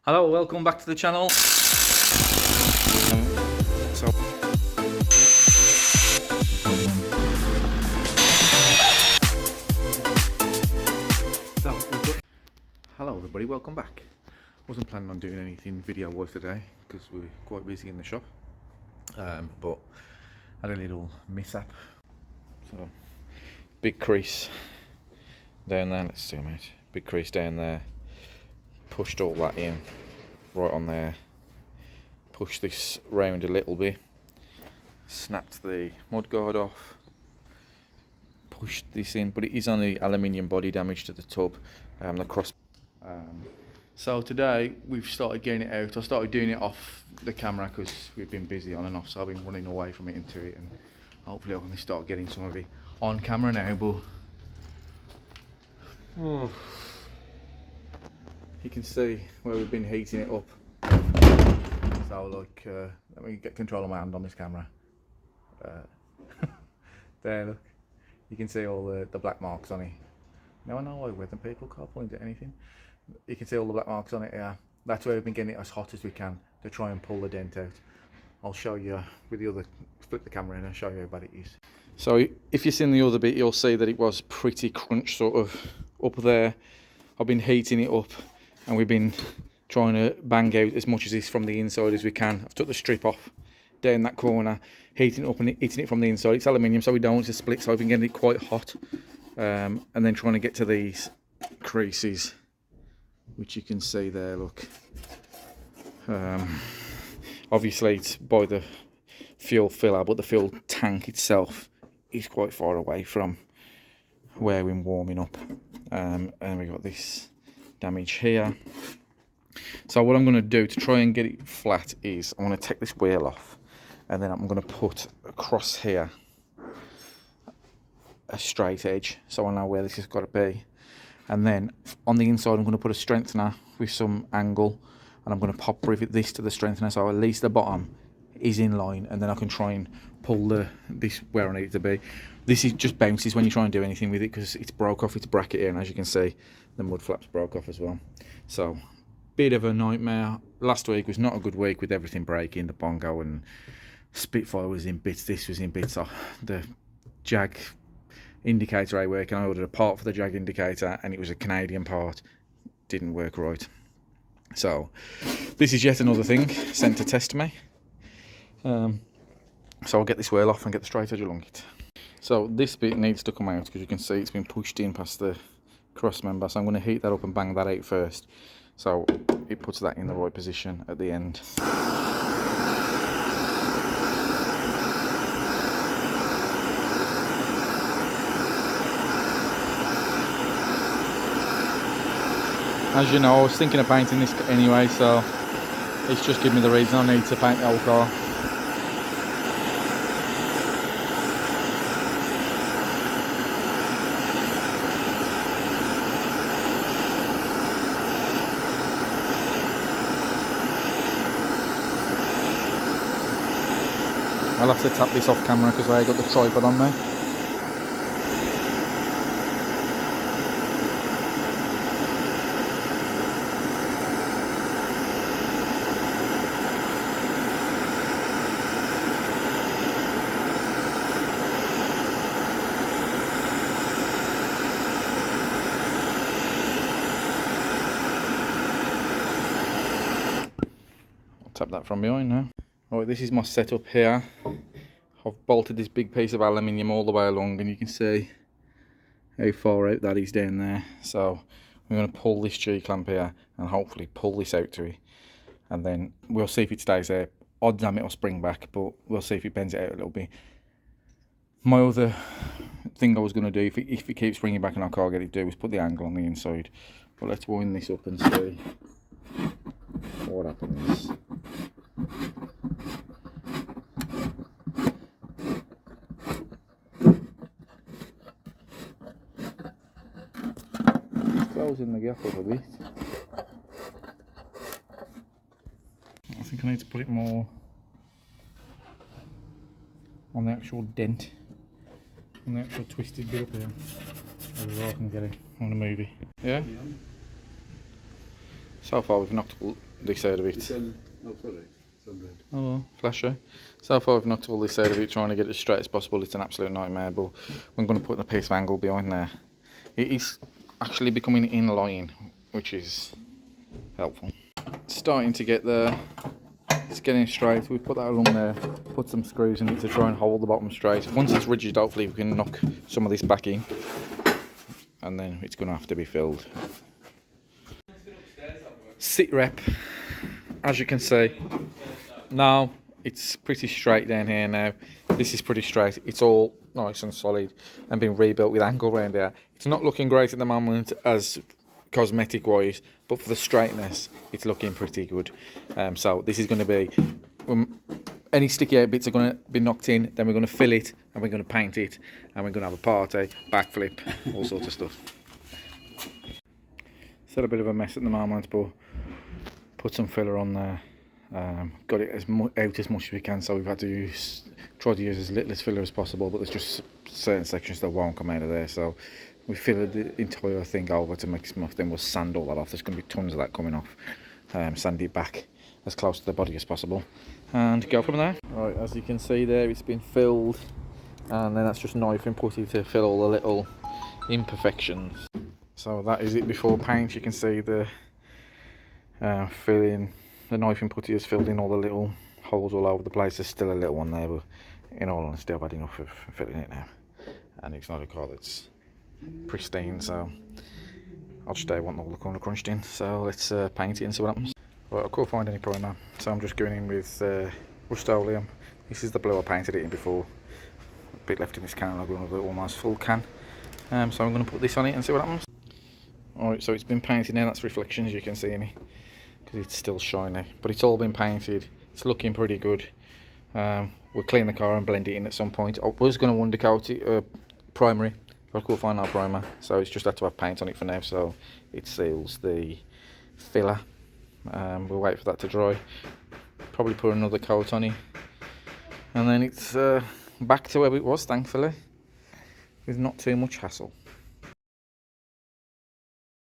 Hello, welcome back to the channel. Hello everybody, welcome back. Wasn't planning on doing anything video-wise today because we're quite busy in the shop, but had a little mishap. So, big crease down there, let's zoom out. Big crease down there, pushed all that in, right on there. Push this round a little bit, snapped the mudguard off, pushed this in, but it is on the aluminium body damage to the tub, the cross. So today we've started getting it out. I started doing it off the camera because we've been busy on and off, so I've been running away from it into it, and hopefully I can start getting some of it on camera now. But you can see where we've been heating it up. So like, let me get control of my hand on this camera. There, look, you can see all the black marks on it. Now I know why weather people can't point at anything. You can see all the black marks on it here. That's where we've been getting it as hot as we can to try and pull the dent out. I'll show you with the other, flip the camera in and show you how bad it is. So if you've seen the other bit, you'll see that it was pretty crunch sort of up there. I've been heating it up and we've been trying to bang out as much of this from the inside as we can. I've took the strip off down that corner, heating it up and heating it from the inside. It's aluminium, so we don't want it to split, so I've been getting it quite hot. And then trying to get to these creases, which you can see there, look. Obviously it's by the fuel filler, but the fuel tank itself is quite far away from where we're warming up. And we've got this damage here. So what I'm going to do to try and get it flat is I'm going to take this wheel off, and then I'm going to put across here a straight edge so I know where this has got to be. And then on the inside I'm going to put a strengthener with some angle, and I'm going to pop rivet this to the strengthener so at least the bottom is in line, and then I can try and pull this where I need it to be. This is just bounces when you try and do anything with it because it's broke off its bracket here, and as you can see the mud flaps broke off as well. So bit of a nightmare. Last week was not a good week with everything breaking. The bongo and Spitfire was in bits, this was in bits. So the jag indicator I work, and I ordered a part for the jag indicator and it was a Canadian part, didn't work right. So this is yet another thing sent to test me. So I'll get this wheel off and get the straight edge along it. So this bit needs to come out because you can see it's been pushed in past the cross member, so I'm going to heat that up and bang that out first, so it puts that in the right position at the end. As you know, I was thinking of painting this anyway, so it's just giving me the reason I need to paint the whole car. I'll have to tap this off camera because I got the tripod on me. I'll tap that from behind now. Right, this is my setup here. I've bolted this big piece of aluminium all the way along, and you can see how far out that is down there. So I'm going to pull this G-clamp here and hopefully pull this out to it, and then we'll see if it stays there. Odds damn it'll spring back, but we'll see if it bends it out a little bit. My other thing I was going to do, if it keeps springing back and I can't get it to do, is put the angle on the inside. But let's wind this up and see what happens. Closing the gap up a bit. I think I need to put it more on the actual dent, on the actual twisted bit up here. I can get it on the movie. Yeah? So far we've knocked this side of it. Oh, sorry. Oh, well, flasher. So far I've knocked all this side of it, trying to get it as straight as possible. It's an absolute nightmare, but I'm going to put a piece of angle behind there. It is actually becoming in line, which is helpful. It's starting to get there. It's getting straight. We put that along there, put some screws in it to try and hold the bottom straight. Once it's rigid, hopefully we can knock some of this back in, and then it's going to have to be filled. Sit rep, as you can see. Now it's pretty straight down here now. This is pretty straight. It's all nice and solid and been rebuilt with angle around there. It's not looking great at the moment as cosmetic wise, but for the straightness it's looking pretty good. So this is going to be any sticky out bits are going to be knocked in, then we're going to fill it and we're going to paint it and we're going to have a party, backflip, all sorts of stuff. It's a bit of a mess at the moment, but put some filler on there. Got it out as much as we can, so we've had to try to use as little as filler as possible, but there's just certain sections that won't come out of there, so we filled the entire thing over to make smuff. Then we'll sand all that off. There's going to be tons of that coming off. Sand it back as close to the body as possible and go from there. Right, as you can see there, it's been filled, and then that's just knife and putty to fill all the little imperfections. So that is it before paint. You can see the filling. The knife and putty has filled in all the little holes all over the place. There's still a little one there, but in all honesty I've had enough of filling it now. And it's not a car that's pristine, so I'll just want all the corner crunched in. So let's paint it and see what happens. Right, I couldn't find any primer, so I'm just going in with Rust-Oleum. This is the blue I painted it in before. A bit left in this can and I've got another almost full can. So I'm going to put this on it and see what happens. Alright, so it's been painted now. That's reflections you can see in it, because it's still shiny, but it's all been painted. It's looking pretty good. We'll clean the car and blend it in at some point. I was going to undercoat it primary, but I couldn't find no primer, so it's just had to have paint on it for now, so it seals the filler. We'll wait for that to dry, probably put another coat on it, and then it's back to where it was, thankfully, with not too much hassle.